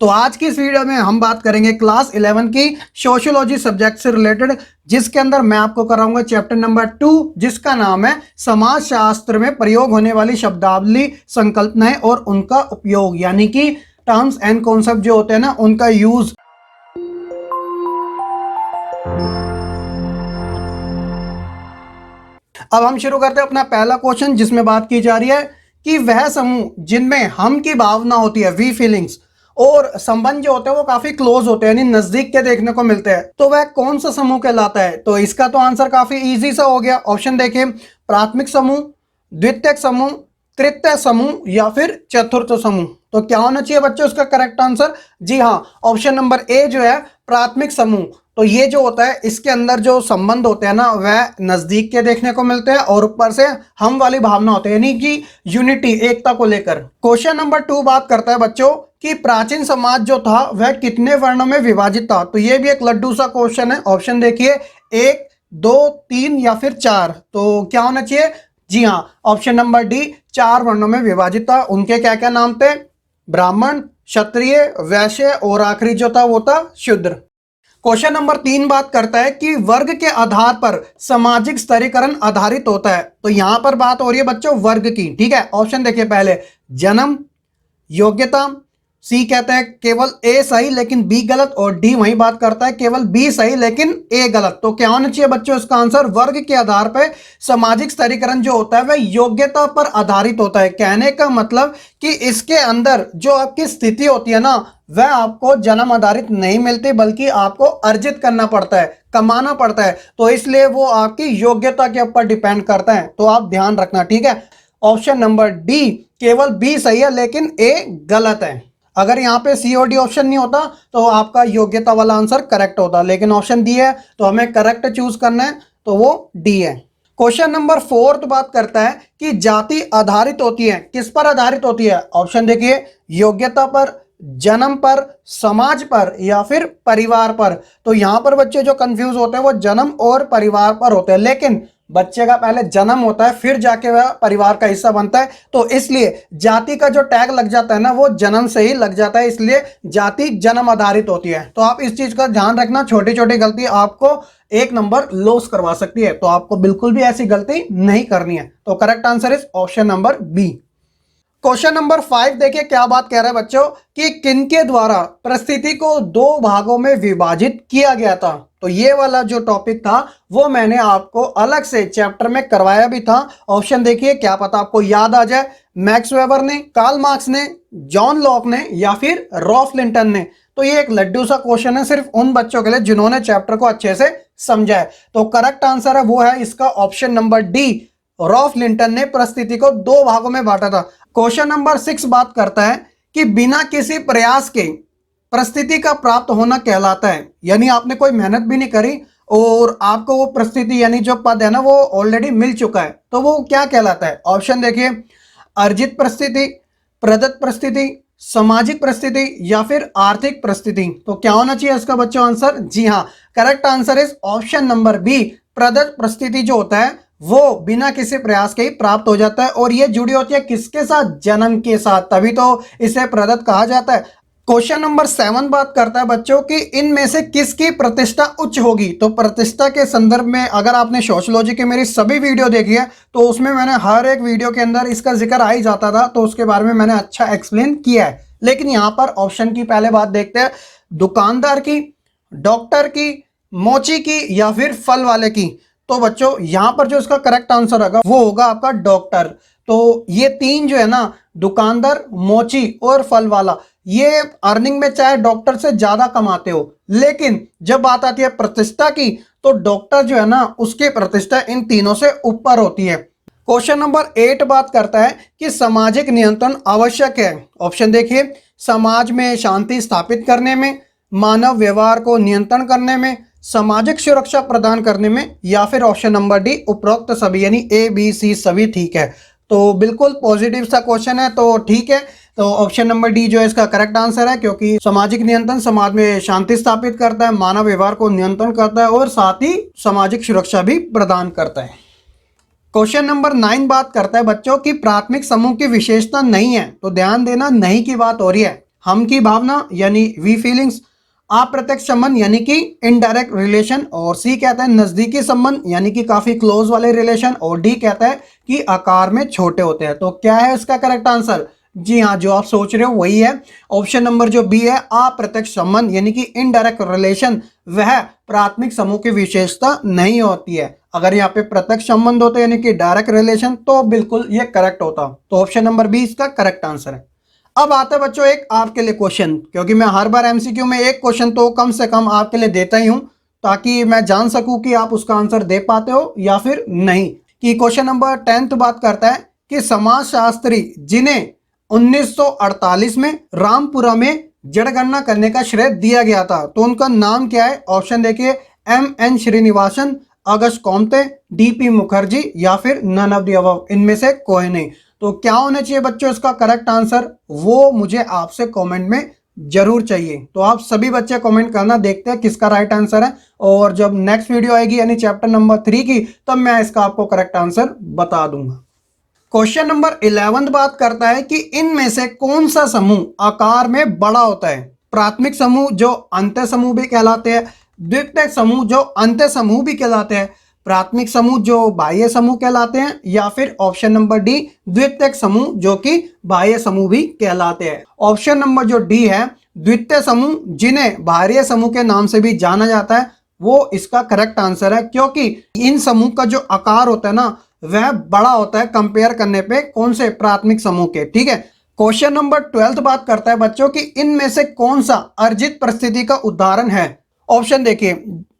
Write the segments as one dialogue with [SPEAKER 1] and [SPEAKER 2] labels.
[SPEAKER 1] तो आज की इस वीडियो में हम बात करेंगे क्लास 11 की सोशियोलॉजी सब्जेक्ट से रिलेटेड, जिसके अंदर मैं आपको कराऊंगा चैप्टर नंबर 2, जिसका नाम है समाजशास्त्र में प्रयोग होने वाली शब्दावली, संकल्पनाएं और उनका उपयोग, यानी कि टर्म्स एंड कॉन्सेप्ट जो होते हैं ना, उनका यूज। अब हम शुरू करते हैं अपना पहला क्वेश्चन, जिसमें बात की जा रही है कि वह समूह जिनमें हम की भावना होती है, वी फीलिंग्स, और संबंध जो होते हैं वो काफी क्लोज होते हैं, यानी नजदीक के देखने को मिलते हैं, तो वह कौन सा समूह कहलाता है? तो इसका तो आंसर काफी इजी सा हो गया। ऑप्शन देखिए, प्राथमिक समूह, द्वितीयक समूह, तृतीय समूह या फिर चतुर्थ समूह। तो क्या होना चाहिए बच्चों इसका करेक्ट आंसर? जी हाँ, ऑप्शन नंबर ए जो है प्राथमिक समूह। तो ये जो होता है, इसके अंदर जो संबंध होते हैं ना, वह नजदीक के देखने को मिलते हैं और ऊपर से हम वाली भावना होती है, यानी कि यूनिटी, एकता को लेकर। क्वेश्चन नंबर 2 बात करता है बच्चों कि प्राचीन समाज जो था वह कितने वर्णों में विभाजित था? तो ये भी एक लड्डू सा क्वेश्चन है। ऑप्शन देखिए, 1, 2, 3 या फिर 4। तो क्या होना चाहिए? जी हाँ, ऑप्शन नंबर डी, 4 वर्णों में विभाजित था। उनके क्या क्या नाम थे? ब्राह्मण, क्षत्रिय, वैश्य और आखिरी जो था वो था शूद्र। क्वेश्चन नंबर 3 बात करता है कि वर्ग के आधार पर सामाजिक स्तरीकरण आधारित होता है। तो यहां पर बात हो रही है बच्चों वर्ग की, ठीक है। ऑप्शन देखिए, पहले जन्म, योग्यता, सी कहता है केवल ए सही लेकिन बी गलत, और डी वही बात करता है केवल बी सही लेकिन ए गलत। तो क्या होना चाहिए बच्चों इसका आंसर? वर्ग के आधार पर सामाजिक स्तरीकरण जो होता है वह योग्यता पर आधारित होता है। कहने का मतलब कि इसके अंदर जो आपकी स्थिति होती है ना, वह आपको जन्म आधारित नहीं मिलती, बल्कि आपको अर्जित करना पड़ता है, कमाना पड़ता है। तो इसलिए वो आपकी योग्यता के ऊपर डिपेंड करता है। तो आप ध्यान रखना, ठीक है। ऑप्शन नंबर डी, केवल बी सही है लेकिन ए गलत है। अगर यहाँ पे सी और डी ऑप्शन नहीं होता तो आपका योग्यता वाला आंसर करेक्ट होता, लेकिन ऑप्शन डी है तो हमें करेक्ट चूज करना है, तो वो डी है। क्वेश्चन नंबर 4 बात करता है कि जाति आधारित होती है, किस पर आधारित होती है? ऑप्शन देखिए, योग्यता पर, जन्म पर, समाज पर या फिर परिवार पर। तो यहां पर बच्चे जो कंफ्यूज होते हैं वो जन्म और परिवार पर होते हैं, लेकिन बच्चे का पहले जन्म होता है फिर जाके वह परिवार का हिस्सा बनता है। तो इसलिए जाति का जो टैग लग जाता है ना, वो जन्म से ही लग जाता है, इसलिए जाति जन्म आधारित होती है। तो आप इस चीज का ध्यान रखना, छोटी छोटी गलती आपको 1 नंबर लॉस करवा सकती है, तो आपको बिल्कुल भी ऐसी गलती नहीं करनी है। तो correct answer is option number B. Question number 5 देखिए क्या बात कह रहा है बच्चों कि किनके द्वारा परिस्थिति को 2 भागों में विभाजित किया गया था। तो ये वाला जो टॉपिक था वो मैंने आपको अलग से चैप्टर में करवाया भी था। ऑप्शन देखिए, क्या पता आपको याद आ जाए। मैक्स वेबर ने, कार्ल मार्क्स ने, जॉन लॉक ने या फिर रॉल्फ लिंटन ने। तो ये एक लड्डू सा क्वेश्चन है सिर्फ उन बच्चों के लिए जिन्होंने चैप्टर को अच्छे से समझा है। तो करेक्ट आंसर है वो है इसका option number D, Ralph Linton ने परिस्थिति को 2 भागों में बांटा था। क्वेश्चन नंबर 6 बात करता है कि बिना किसी प्रयास के परिस्थिति का प्राप्त होना कहलाता है, यानी आपने कोई मेहनत भी नहीं करी और आपको वो परिस्थिति यानी जो पद है ना वो ऑलरेडी मिल चुका है, तो वो क्या कहलाता है? ऑप्शन देखिए, अर्जित परिस्थिति, प्रदत्त परिस्थिति, सामाजिक परिस्थिति या फिर आर्थिक परिस्थिति। तो क्या होना चाहिए इसका बच्चों आंसर? जी हाँ, correct answer is option number B, प्रदत्त परिस्थिति जो होता है वो बिना किसी प्रयास के ही प्राप्त हो जाता है, और ये जुड़ी होती है किसके साथ? जन्म के साथ, तभी तो इसे प्रदत्त कहा जाता है। क्वेश्चन नंबर 7 बात करता है बच्चों कि इनमें से किसकी प्रतिष्ठा उच्च होगी। तो प्रतिष्ठा के संदर्भ में अगर आपने सोशियोलॉजी की मेरी सभी वीडियो देखी है तो उसमें मैंने हर एक वीडियो के अंदर इसका जिक्र आ ही जाता था, तो उसके बारे में मैंने अच्छा एक्सप्लेन किया है। लेकिन यहाँ पर ऑप्शन की पहले बात देखते हैं, दुकानदार की, डॉक्टर की, मोची की या फिर फल वाले की। तो बच्चों यहां पर जो इसका करेक्ट आंसर होगा वो होगा आपका डॉक्टर। तो ये 3 जो है ना, दुकानदार, मोची और फल वाला, ये अर्निंग में चाहे डॉक्टर से ज्यादा कमाते हो, लेकिन जब बात आती है प्रतिष्ठा की तो डॉक्टर जो है ना उसकी प्रतिष्ठा इन तीनों से ऊपर होती है। क्वेश्चन नंबर 8 बात करता है कि सामाजिक नियंत्रण आवश्यक है। ऑप्शन देखिए, समाज में शांति स्थापित करने में, मानव व्यवहार को नियंत्रण करने में, सामाजिक सुरक्षा प्रदान करने में या फिर ऑप्शन नंबर डी, उपरोक्त सभी, यानी ए बी सी सभी ठीक है। तो बिल्कुल पॉजिटिव सा क्वेश्चन है, तो ठीक है। तो ऑप्शन नंबर डी जो है इसका करेक्ट आंसर है, क्योंकि सामाजिक नियंत्रण समाज में शांति स्थापित करता है, मानव व्यवहार को नियंत्रण करता है और साथ ही सामाजिक सुरक्षा भी प्रदान करता है। क्वेश्चन नंबर 9 बात करता है बच्चों की प्राथमिक समूह की विशेषता नहीं है। तो ध्यान देना, नहीं की बात हो रही है। हम की भावना यानी वी फीलिंग्स, अप्रत्यक्ष संबंध यानी कि इनडायरेक्ट रिलेशन, और सी कहता है नजदीकी संबंध यानी कि काफी क्लोज वाले रिलेशन, और डी कहता है कि आकार में छोटे होते हैं। तो क्या है इसका करेक्ट आंसर? जी हाँ, जो आप सोच रहे हो वही है। ऑप्शन नंबर जो बी है, अप्रत्यक्ष संबंध यानी कि इनडायरेक्ट रिलेशन, वह प्राथमिक समूह की विशेषता नहीं होती है। अगर यहाँ पे प्रत्यक्ष संबंध होते यानी कि डायरेक्ट रिलेशन, तो बिल्कुल ये करेक्ट होता। तो ऑप्शन नंबर बी इसका करेक्ट आंसर है। अब आता है बच्चों एक आपके लिए क्वेश्चन, क्योंकि मैं हर बार एमसीक्यू में एक क्वेश्चन तो कम से कम आपके लिए देता ही हूं, ताकि मैं जान सकूं कि आप उसका आंसर दे पाते हो या फिर नहीं। कि क्वेश्चन नंबर 10 बात करता है कि समाजशास्त्री जिन्हें 1948 में रामपुरा में जनगणना करने का श्रेय दिया गया था, तो उनका नाम क्या है? ऑप्शन देखिए, एम.एन. श्रीनिवासन, अगस्त कॉम्ते, डी.पी. मुखर्जी, या फिर नन ऑफ द अबव, इनमें से कोई नहीं। तो क्या होना चाहिए बच्चों इसका करेक्ट आंसर? वो मुझे आपसे कमेंट में जरूर चाहिए। तो आप सभी बच्चे कमेंट करना, देखते हैं किसका राइट आंसर है। और जब नेक्स्ट वीडियो आएगी यानी चैप्टर नंबर 3 की, तब मैं इसका आपको करेक्ट आंसर बता दूंगा। क्वेश्चन नंबर 11 बात करता है कि इनमें से कौन सा समूह आकार में बड़ा होता है? प्राथमिक समूह जो अंत्य समूह भी कहलाते हैं, द्वितीयक समूह जो अंत्य समूह भी कहलाते हैं, प्राथमिक समूह जो बाह्य समूह कहलाते हैं, या फिर ऑप्शन नंबर डी द्वितीयक समूह जो कि बाह्य समूह भी कहलाते हैं। ऑप्शन नंबर जो डी है, द्वितीय समूह जिन्हें बाह्य समूह के नाम से भी जाना जाता है, वो इसका करेक्ट आंसर है, क्योंकि इन समूह का जो आकार होता है ना, वह बड़ा होता है कंपेयर करने पे कौन से? प्राथमिक समूह के। ठीक है। क्वेश्चन नंबर 12 बात करता है बच्चों कि इनमें से कौन सा अर्जित परिस्थिति का उदाहरण है? ऑप्शन देखिए,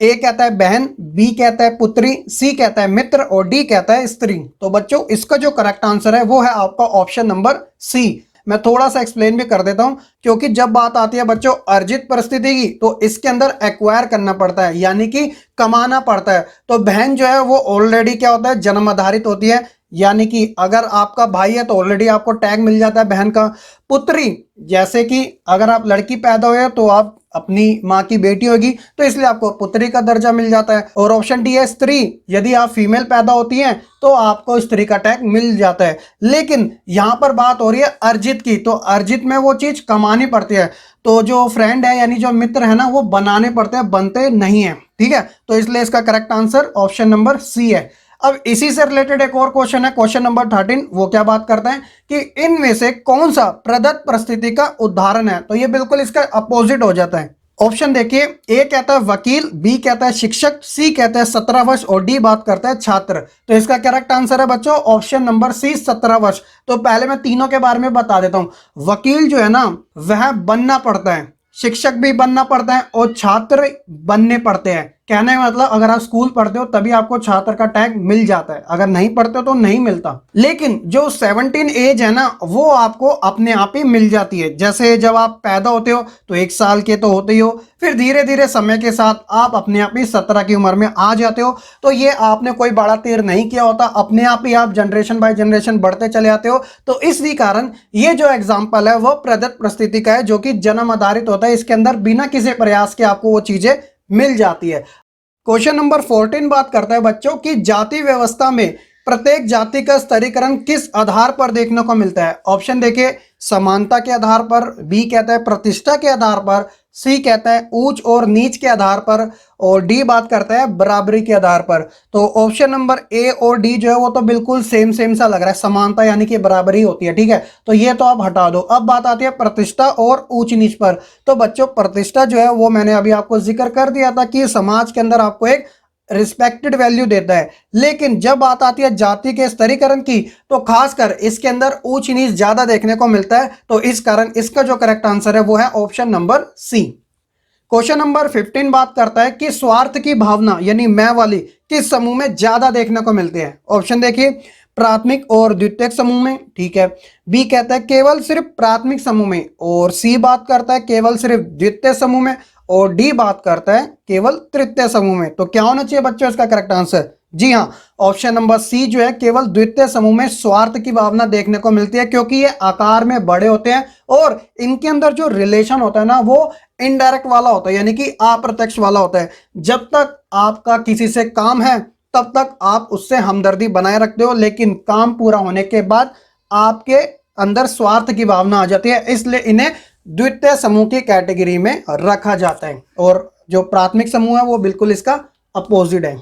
[SPEAKER 1] ए कहता है बहन, बी कहता है पुत्री, सी कहता है मित्र, और डी कहता है स्त्री। तो बच्चों इसका जो करेक्ट आंसर है वो है आपका ऑप्शन नंबर सी। मैं थोड़ा सा एक्सप्लेन भी कर देता हूं, क्योंकि जब बात आती है बच्चों अर्जित परिस्थिति की, तो इसके अंदर एक्वायर करना पड़ता है, यानी कि कमाना पड़ता है। तो बहन जो है वो ऑलरेडी क्या होता है? जन्म आधारित होती है, यानी कि अगर आपका भाई है तो ऑलरेडी आपको टैग मिल जाता है बहन का। पुत्री, जैसे कि अगर आप लड़की पैदा हुए तो आप अपनी माँ की बेटी होगी, तो इसलिए आपको पुत्री का दर्जा मिल जाता है। और ऑप्शन डी है स्त्री, यदि आप फीमेल पैदा होती हैं तो आपको स्त्री का टैग मिल जाता है। लेकिन यहाँ पर बात हो रही है अर्जित की, तो अर्जित में वो चीज कमानी पड़ती है। तो जो फ्रेंड है यानी जो मित्र है ना, वो बनाने पड़ते हैं, बनते नहीं है। ठीक है, तो इसलिए इसका correct answer option number C है। अब इसी से रिलेटेड एक और क्वेश्चन है, क्वेश्चन नंबर 13। वो क्या बात करता है कि इनमें से कौन सा प्रदत्त परिस्थिति का उदाहरण है? तो ये बिल्कुल इसका अपोजिट हो जाता है। ऑप्शन देखिए, ए कहता है वकील, बी कहता है शिक्षक, सी कहता है 17 वर्ष, और डी बात करता है छात्र। तो इसका करेक्ट आंसर है बच्चों ऑप्शन नंबर सी 17 वर्ष। तो पहले मैं तीनों के बारे में बता देता हूं। वकील जो है ना, वह बनना पड़ता है, शिक्षक भी बनना पड़ता है, और छात्र बनने पड़ते हैं। कहने का मतलब अगर आप स्कूल पढ़ते हो तभी आपको छात्र का टैग मिल जाता है, अगर नहीं पढ़ते हो तो नहीं मिलता। लेकिन जो 17 एज है ना, वो आपको अपने आप ही मिल जाती है। जैसे जब आप पैदा होते हो तो 1 साल के तो होते ही हो, फिर धीरे धीरे समय के साथ आप अपने आप ही 17 की उम्र में आ जाते हो। तो ये आपने कोई बड़ा तीर नहीं किया होता, अपने आप ही आप जनरेशन बाय जनरेशन बढ़ते चले आते हो। तो इसी कारण ये जो एग्जाम्पल है वो प्रदत्त परिस्थिति का है, जो कि जन्म आधारित होता है। इसके अंदर बिना किसी प्रयास के आपको वो चीजें मिल जाती है। क्वेश्चन नंबर 14 बात करता है बच्चों कि जाति व्यवस्था में प्रत्येक जाति का स्तरीकरण किस आधार पर देखने को मिलता है? ऑप्शन देखिए, समानता के आधार पर, बी कहता है प्रतिष्ठा के आधार पर, सी कहता है ऊंच और नीच के आधार पर, और डी बात करता है बराबरी के आधार पर। तो ऑप्शन नंबर ए और डी जो है वो तो बिल्कुल सेम सेम सा लग रहा है, समानता यानी कि बराबरी होती है। ठीक है, तो ये तो आप हटा दो। अब बात आती है प्रतिष्ठा और ऊंच नीच पर। तो बच्चों प्रतिष्ठा जो है वो मैंने अभी आपको जिक्र कर दिया था कि समाज के अंदर आपको एक रिस्पेक्टेड वैल्यू देता है। लेकिन जब बात आती है जाति के स्तरीकरण की, तो खासकर इसके अंदर ऊंच नीच ज्यादा देखने को मिलता है। तो इस कारण इसका जो करेक्ट आंसर है वो है option number C. Question number 15 बात करता है कि स्वार्थ की भावना यानी मैं वाली किस समूह में ज्यादा देखने को मिलती है? ऑप्शन देखिए, प्राथमिक और द्वितीयक समूह में। ठीक है, बी कहता है केवल सिर्फ प्राथमिक समूह में, और सी बात करता है केवल सिर्फ द्वितीय समूह में, और डी बात करता है केवल तृतीय समूह में। तो क्या होना चाहिए बच्चों इसका करेक्ट आंसर? जी हाँ, ऑप्शन नंबर सी जो है केवल द्वितीय समूह में स्वार्थ की भावना देखने को मिलती है, क्योंकि ये आकार में बड़े होते हैं और इनके अंदर जो रिलेशन होता है ना, वो इनडायरेक्ट वाला होता है, यानी कि अप्रत्यक्ष वाला होता है। जब तक आपका किसी से काम है तब तक आप उससे हमदर्दी बनाए रखते हो, लेकिन काम पूरा होने के बाद आपके अंदर स्वार्थ की भावना आ जाती है, इसलिए इन्हें द्वितीय समूह की कैटेगरी में रखा जाता है और जो प्राथमिक समूह है वो बिल्कुल इसका अपोजिट है।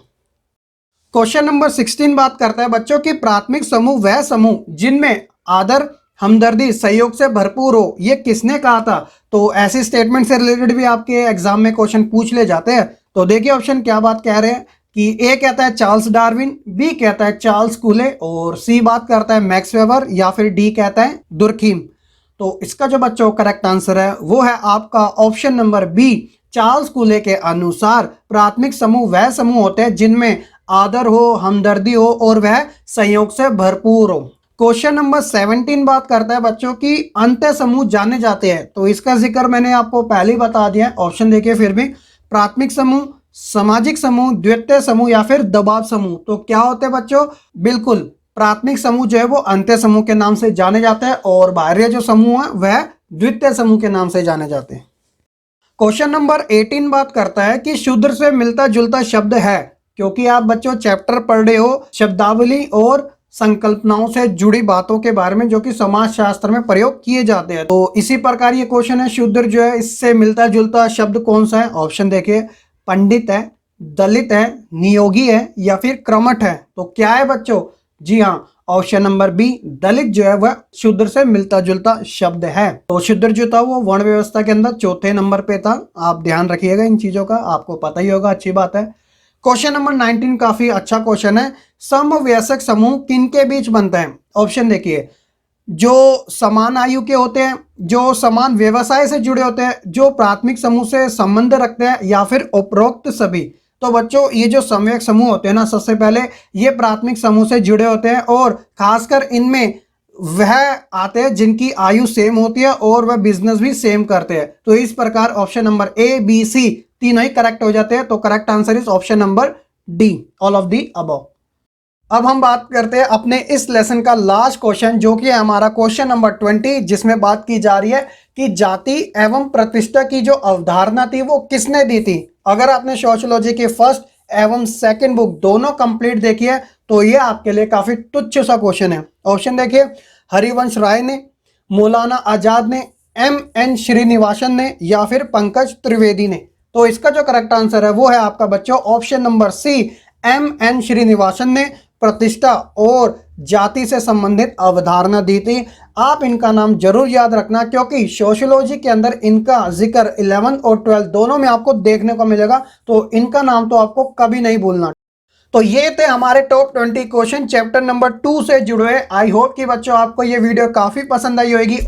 [SPEAKER 1] क्वेश्चन नंबर 16 बात करता है बच्चों की प्राथमिक समूह वह समूह जिनमें आदर, हमदर्दी, सहयोग से भरपूर हो, ये किसने कहा था? तो ऐसी स्टेटमेंट से रिलेटेड भी आपके एग्जाम में क्वेश्चन पूछ ले जाते हैं। तो देखिए ऑप्शन क्या बात कह रहे हैं कि ए कहता है चार्ल्स डार्विन, बी कहता है चार्ल्स कूले और सी बात करता है मैक्स वेबर या फिर डी कहता है दुर्खीम। तो इसका जो बच्चों करेक्ट आंसर है वो है आपका ऑप्शन नंबर बी। चार्ल्स कूले के अनुसार प्राथमिक समूह वह समूह होते हैं जिनमें आदर हो, हमदर्दी हो और वह सहयोग से भरपूर हो। क्वेश्चन नंबर 17 बात करता है बच्चों की अंत्य समूह जाने जाते हैं। तो इसका जिक्र मैंने आपको पहले ही बता दिया है। ऑप्शन देखिए फिर भी, प्राथमिक समूह, सामाजिक समूह, द्वितीय समूह या फिर दबाव समूह। तो क्या होते हैं बच्चों? बिल्कुल प्राथमिक समूह जो है वो अंत्य समूह के नाम से जाने जाते हैं और बाहरी जो समूह है वह द्वितीय समूह के नाम से जाने जाते हैं। क्वेश्चन नंबर 18 बात करता है कि शूद्र से मिलता जुलता शब्द है। क्योंकि आप बच्चों चैप्टर पढ़ रहे हो शब्दावली और संकल्पनाओं से जुड़ी बातों के बारे में जो कि समाज शास्त्र में प्रयोग किए जाते हैं, तो इसी प्रकार ये क्वेश्चन है शूद्र जो है इससे मिलता जुलता शब्द कौन सा है? ऑप्शन देखिए, पंडित है, दलित है, नियोगी है या फिर क्रमठ है। तो क्या है बच्चों? जी हाँ, ऑप्शन नंबर बी, दलित जो है वह शूद्र से मिलता जुलता शब्द है। तो शूद्र जो था वो वर्ण व्यवस्था के अंदर चौथे नंबर पे था। आप ध्यान रखिएगा इन चीजों का, आपको पता ही होगा, अच्छी बात है। क्वेश्चन नंबर 19 काफी अच्छा क्वेश्चन है। समवयस्क समूह किनके बीच बनता है? ऑप्शन देखिए, जो समान आयु के होते हैं, जो समान व्यवसाय से जुड़े होते हैं, जो प्राथमिक समूह से संबंध रखते हैं या फिर उपरोक्त सभी। तो बच्चों ये जो समवयस्क समूह होते हैं ना, सबसे पहले ये प्राथमिक समूह से जुड़े होते हैं और खासकर इनमें वह आते हैं जिनकी आयु सेम होती है और वह बिजनेस भी सेम करते हैं। तो इस प्रकार ऑप्शन नंबर ए, बी, सी तीनों ही करेक्ट हो जाते हैं। तो correct answer is option number D, all of the above. अब हम बात करते हैं अपने इस लेसन का लास्ट क्वेश्चन जो कि है हमारा क्वेश्चन नंबर 20, जिसमें बात की जा रही है कि जाति एवं प्रतिष्ठा की जो अवधारणा थी वो किसने दी थी। अगर आपने सोशियोलॉजी की फर्स्ट एवं सेकंड बुक दोनों कंप्लीट देखी है तो ये आपके लिए काफी तुच्छ सा क्वेश्चन है। ऑप्शन देखिए, हरिवंश राय ने, मौलाना आजाद ने, M.N. श्रीनिवासन ने या फिर पंकज त्रिवेदी ने। तो इसका जो करेक्ट आंसर है वो है आपका बच्चों ऑप्शन नंबर सी, M.N. श्रीनिवासन ने प्रतिष्ठा और जाति से संबंधित अवधारणा दी थी। आप इनका नाम जरूर याद रखना क्योंकि सोशियोलॉजी के अंदर इनका जिक्र 11th और 12th दोनों में आपको देखने को मिलेगा, तो इनका नाम तो आपको कभी नहीं भूलना। तो ये थे हमारे टॉप 20 क्वेश्चन चैप्टर नंबर 2 से जुड़े। आई होप कि बच्चों आपको ये वीडियो काफी पसंद आई होगी।